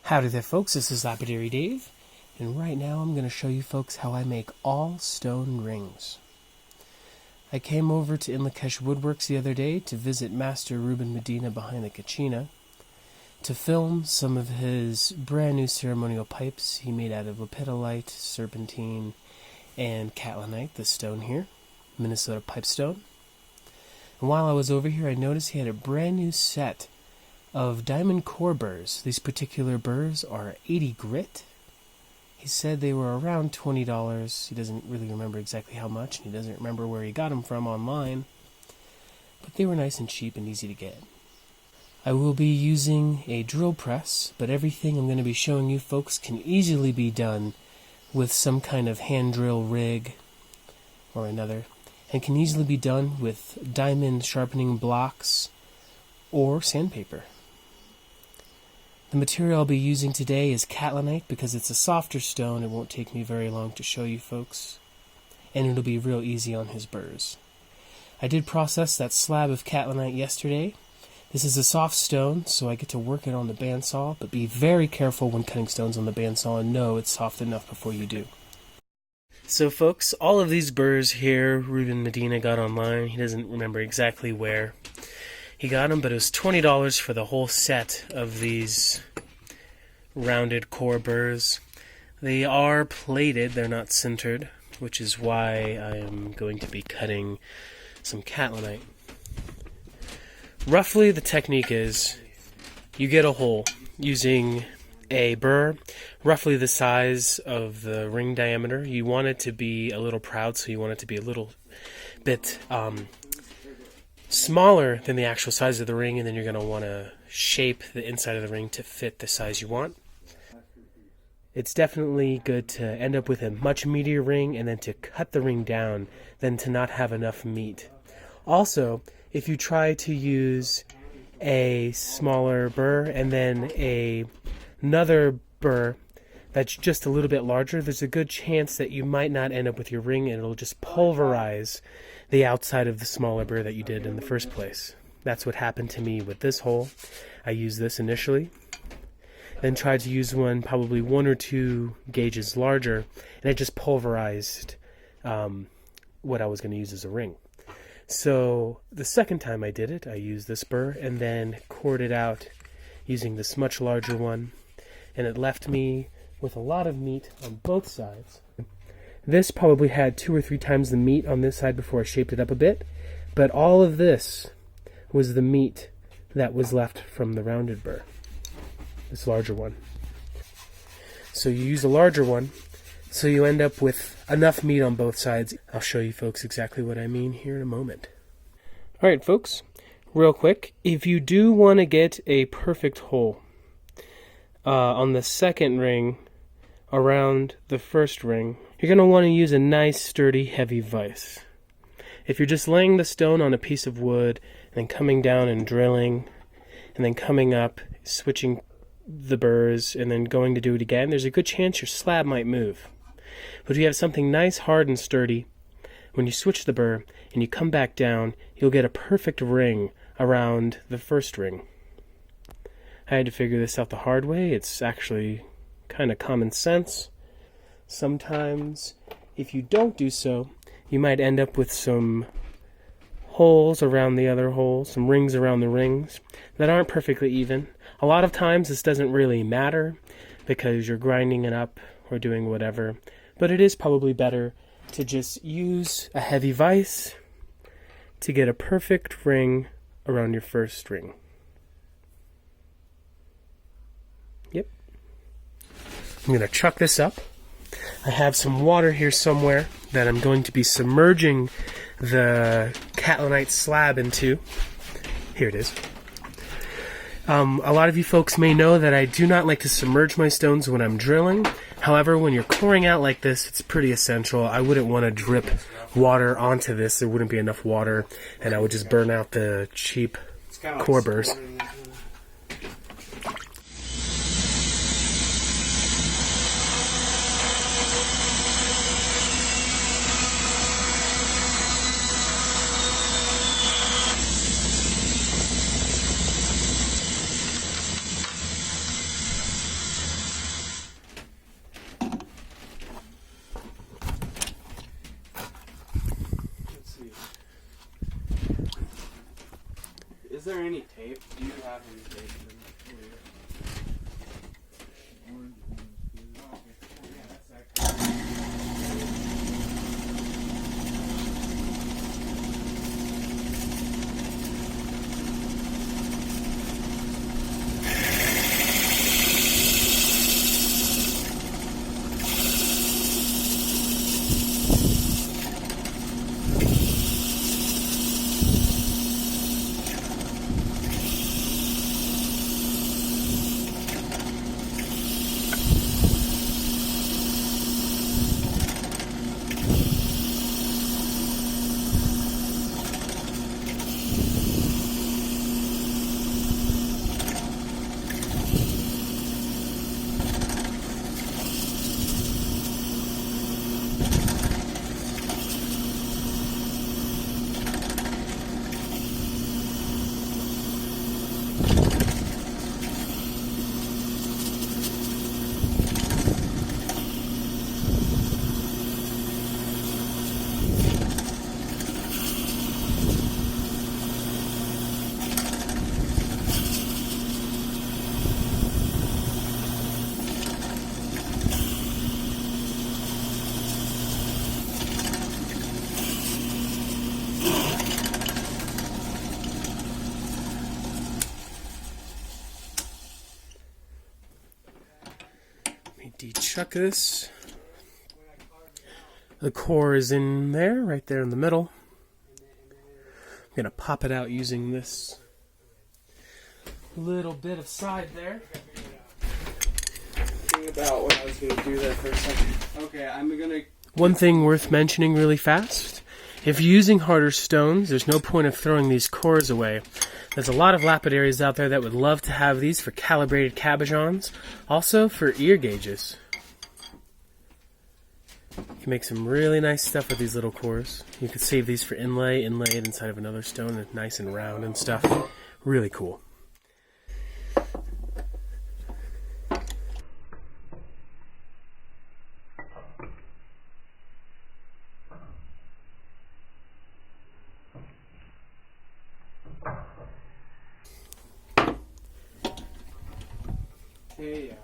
Howdy there folks, this is Lapidary Dave, and right now I'm going to show you folks how I make all stone rings. I came over to Inlakesh Woodworks the other day to visit Master Ruben Medina behind the Kachina to film some of his brand new ceremonial pipes he made out of Lapidary, serpentine, and Catlinite, the stone here, Minnesota pipestone. And while I was over here I noticed he had a brand new set of diamond core burrs. These particular burrs are 80 grit. He said they were around $20. He doesn't really remember exactly how much, and he doesn't remember where he got them from online, but they were nice and cheap and easy to get. I will be using a drill press, but everything I'm going to be showing you folks can easily be done with some kind of hand drill rig or another, and can easily be done with diamond sharpening blocks or sandpaper. The material I'll be using today is Catlinite because it's a softer stone. It won't take me very long to show you folks, and it'll be real easy on his burrs. I did process that slab of Catlinite yesterday. This is a soft stone, so I get to work it on the bandsaw, but be very careful when cutting stones on the bandsaw and know it's soft enough before you do. So folks, all of these burrs here, Ruben Medina got online. He doesn't remember exactly where he got them, but it was $20 for the whole set of these rounded core burrs. They are plated, they're not sintered, which is why I am going to be cutting some Catlinite. Roughly the technique is you get a hole using a burr roughly the size of the ring diameter. You want it to be a little proud, so you want it to be a little bit smaller than the actual size of the ring, and then you're going to want to shape the inside of the ring to fit the size you want. It's definitely good to end up with a much meatier ring and then to cut the ring down than to not have enough meat. Also, if you try to use a smaller burr and then another burr that's just a little bit larger, there's a good chance that you might not end up with your ring and it'll just pulverize the outside of the smaller burr that you did in the first place. That's what happened to me with this hole. I used this initially, then tried to use one probably 1 or 2 gauges larger, and it just pulverized what I was going to use as a ring. So the second time I did it, I used this burr and then cored it out using this much larger one, and it left me with a lot of meat on both sides. This probably had 2 or 3 times the meat on this side before I shaped it up a bit, but all of this was the meat that was left from the rounded burr, this larger one. So you use a larger one, so you end up with enough meat on both sides. I'll show you folks exactly what I mean here in a moment. Alright folks, real quick, if you do want to get a perfect hole on the second ring around the first ring, you're going to want to use a nice sturdy heavy vise. If you're just laying the stone on a piece of wood and then coming down and drilling and then coming up, switching the burrs and then going to do it again, there's a good chance your slab might move. But if you have something nice, hard, and sturdy, when you switch the burr and you come back down, you'll get a perfect ring around the first ring. I had to figure this out the hard way. It's actually kind of common sense. Sometimes, if you don't do so, you might end up with some holes around the other holes, some rings around the rings that aren't perfectly even. A lot of times this doesn't really matter because you're grinding it up or doing whatever, but it is probably better to just use a heavy vise to get a perfect ring around your first ring. Yep. I'm going to chuck this up. I have some water here somewhere that I'm going to be submerging the Catlinite slab into. Here it is. A lot of you folks may know that I do not like to submerge my stones when I'm drilling. However, when you're coring out like this, it's pretty essential. I wouldn't want to drip water onto this. There wouldn't be enough water, and I would just burn out the cheap core burrs. Is there any tape? Do you have any tape? Dechuck this. The core is in there, right there in the middle. I'm going to pop it out using this little bit of side there. Think about what I was going to do there for a second. Okay, I'm going to... One thing worth mentioning really fast. If you're using harder stones, there's no point of throwing these cores away. There's a lot of lapidaries out there that would love to have these for calibrated cabochons, also for ear gauges. You can make some really nice stuff with these little cores. You could save these for inlay it inside of another stone, and nice and round and stuff. Really cool. Hey,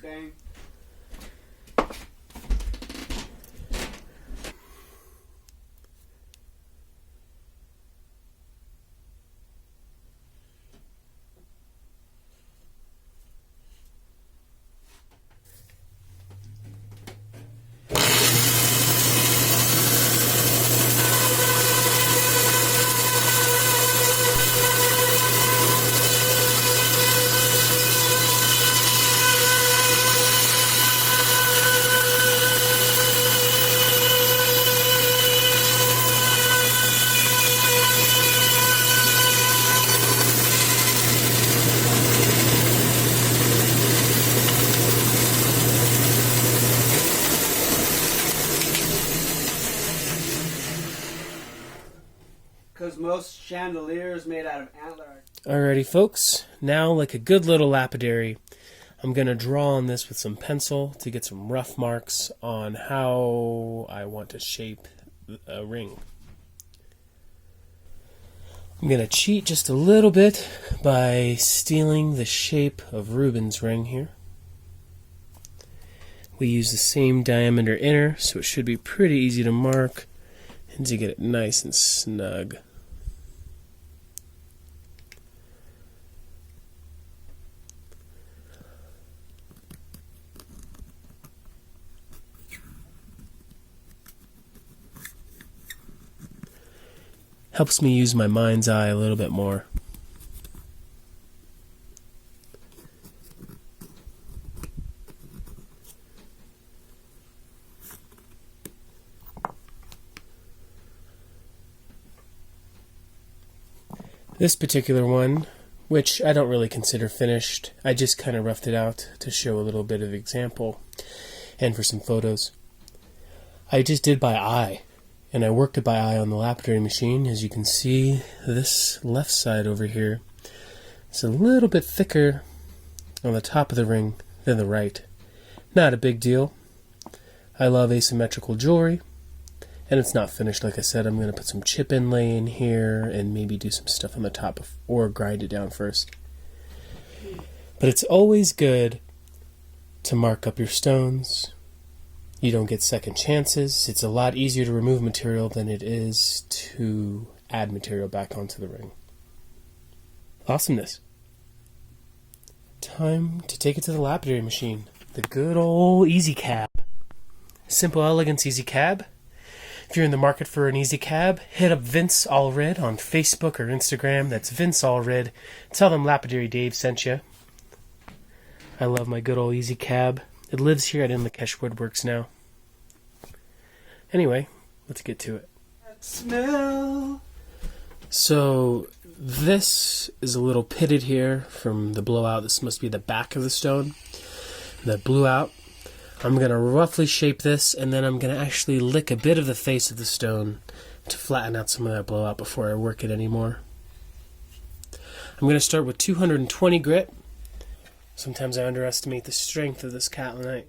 dang. Because most chandeliers made out of antler. Alrighty folks, now like a good little lapidary, I'm going to draw on this with some pencil to get some rough marks on how I want to shape a ring. I'm going to cheat just a little bit by stealing the shape of Rubens' ring here, We use the same diameter inner, so it should be pretty easy to mark and to get it nice and snug. Helps me use my mind's eye a little bit more. This particular one, which I don't really consider finished, I just kind of roughed it out to show a little bit of example and for some photos. I just did by eye, and I worked it by eye on the lapidary machine. As you can see, this left side over here is a little bit thicker on the top of the ring than the right. Not a big deal. I love asymmetrical jewelry. And it's not finished, like I said. I'm going to put some chip inlay in here and maybe do some stuff on the top or grind it down first. But it's always good to mark up your stones. You don't get second chances. It's a lot easier to remove material than it is to add material back onto the ring. Awesomeness. Time to take it to the lapidary machine. The good old Easy Cab. Simple Elegance Easy Cab. If you're in the market for an easy cab, hit up Vince Allred on Facebook or Instagram. That's Vince Allred. Tell them Lapidary Dave sent you. I love my good old easy cab. It lives here at Inlakesh Woodworks now. Anyway, let's get to it. Smell. So this is a little pitted here from the blowout. This must be the back of the stone that blew out. I'm going to roughly shape this, and then I'm going to actually lick a bit of the face of the stone to flatten out some of that blowout before I work it anymore. I'm going to start with 220 grit. Sometimes I underestimate the strength of this Catlinite.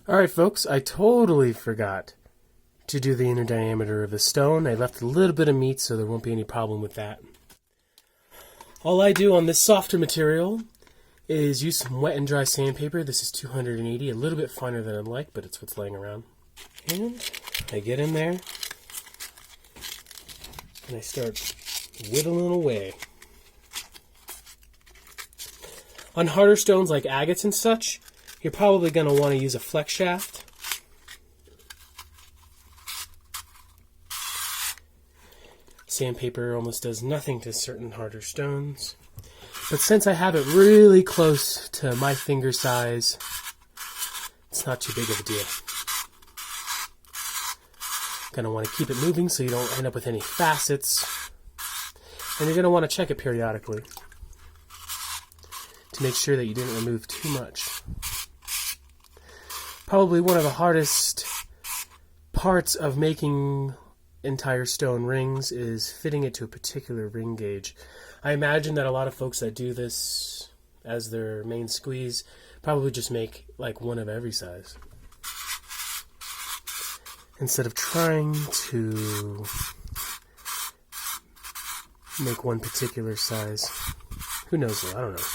Alright folks, I totally forgot to do the inner diameter of the stone. I left a little bit of meat so there won't be any problem with that. All I do on this softer material is use some wet and dry sandpaper. This is 280, a little bit finer than I'd like, but it's what's laying around. And I get in there and I start whittling away. On harder stones like agates and such, you're probably going to want to use a flex shaft. Sandpaper almost does nothing to certain harder stones. But since I have it really close to my finger size, it's not too big of a deal. Going to want to keep it moving so you don't end up with any facets. And you're going to want to check it periodically to make sure that you didn't remove too much. Probably one of the hardest parts of making entire stone rings is fitting it to a particular ring gauge. I imagine that a lot of folks that do this as their main squeeze probably just make like one of every size, instead of trying to make one particular size. Who knows though? I don't know.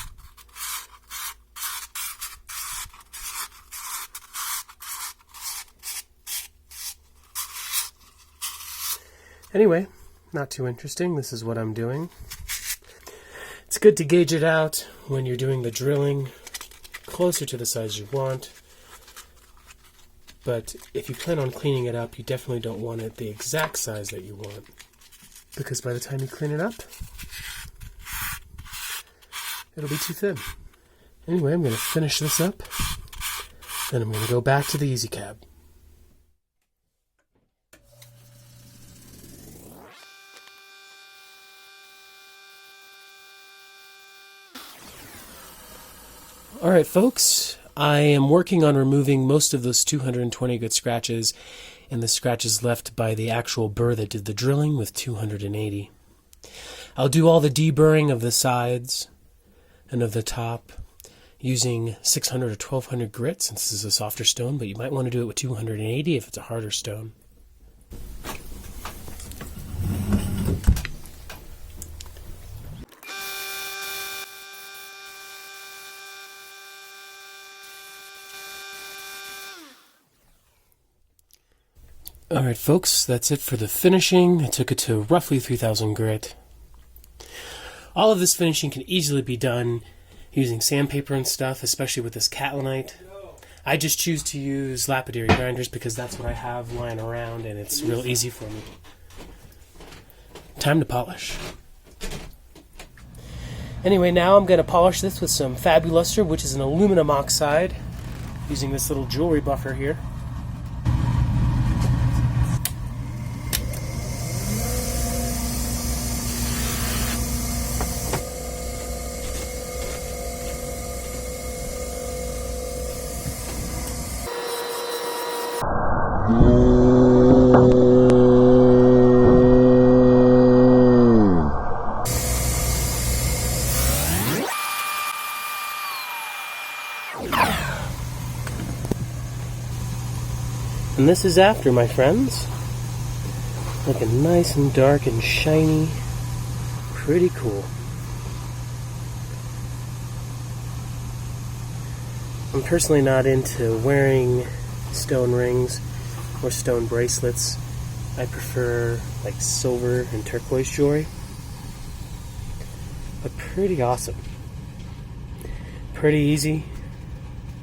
Anyway, not too interesting. This is what I'm doing. It's good to gauge it out when you're doing the drilling closer to the size you want. But if you plan on cleaning it up, you definitely don't want it the exact size that you want, because by the time you clean it up, it'll be too thin. Anyway, I'm going to finish this up, then I'm going to go back to the Easy Cab. Alright folks, I am working on removing most of those 220 good scratches and the scratches left by the actual burr that did the drilling with 280. I'll do all the deburring of the sides and of the top using 600 or 1200 grit, since this is a softer stone, but you might want to do it with 280 if it's a harder stone. Alright folks, that's it for the finishing. I took it to roughly 3000 grit. All of this finishing can easily be done using sandpaper and stuff, especially with this Catlinite. I just choose to use Lapidary grinders because that's what I have lying around and it's real easy for me. Time to polish. Anyway, now I'm going to polish this with some Fabuluster, which is an aluminum oxide, using this little jewelry buffer here. And this is after, my friends. Looking nice and dark and shiny. Pretty cool. I'm personally not into wearing stone rings or stone bracelets. I prefer like silver and turquoise jewelry. But pretty awesome. Pretty easy.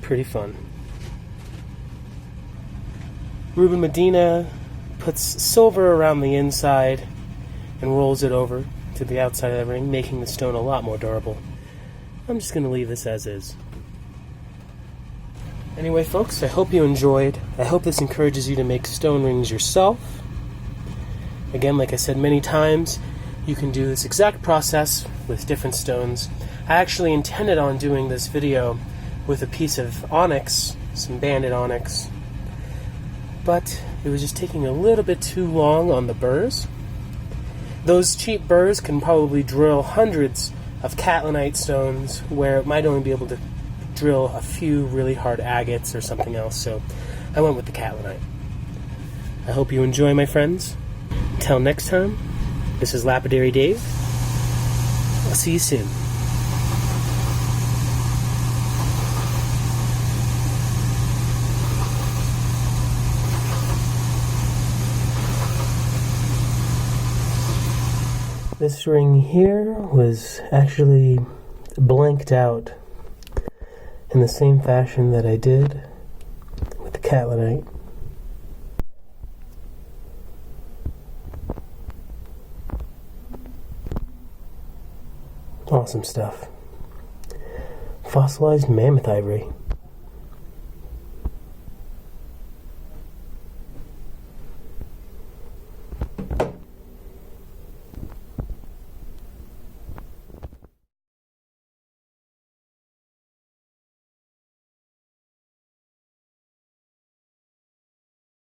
Pretty fun. Ruben Medina puts silver around the inside and rolls it over to the outside of the ring, making the stone a lot more durable. I'm just going to leave this as is. Anyway, folks, I hope you enjoyed. I hope this encourages you to make stone rings yourself. Again, like I said many times, you can do this exact process with different stones. I actually intended on doing this video with a piece of onyx, some banded onyx, but it was just taking a little bit too long on the burrs. Those cheap burrs can probably drill hundreds of Catlinite stones where it might only be able to drill a few really hard agates or something else, so I went with the Catlinite. I hope you enjoy, my friends. Until next time, this is Lapidary Dave. I'll see you soon. This ring here was actually blanked out in the same fashion that I did with the Catlinite. Awesome stuff. Fossilized mammoth ivory.